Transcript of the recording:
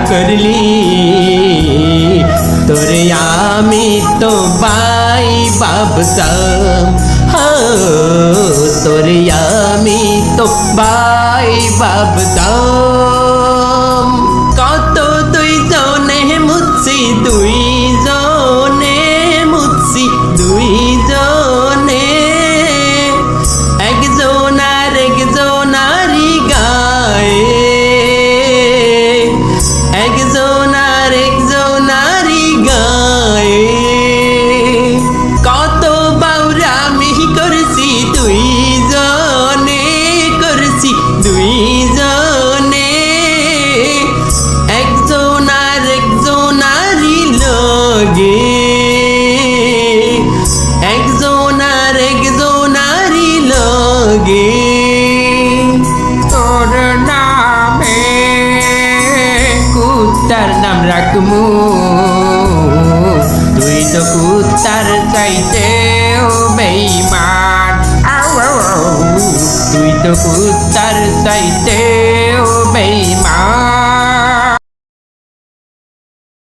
করলি তোরে আমি তো ভাই ভাবতাম তোরে আমি তো ভাই ভাবতাম কত দুই জনে মুছি দুই জনে মুছি দুই জনে একজনারি গায়ে একজনারি গায়ে কত বাউরামি করছি দুই জনে করছি দুই জনে একজনারি লগে একজনারি লগে তোর নামে কুত্তার নাম রাখমু তুই তো কুত্তার চাইতেও বেঈমান তুই তো কুত্তার চাইতেও বেঈমান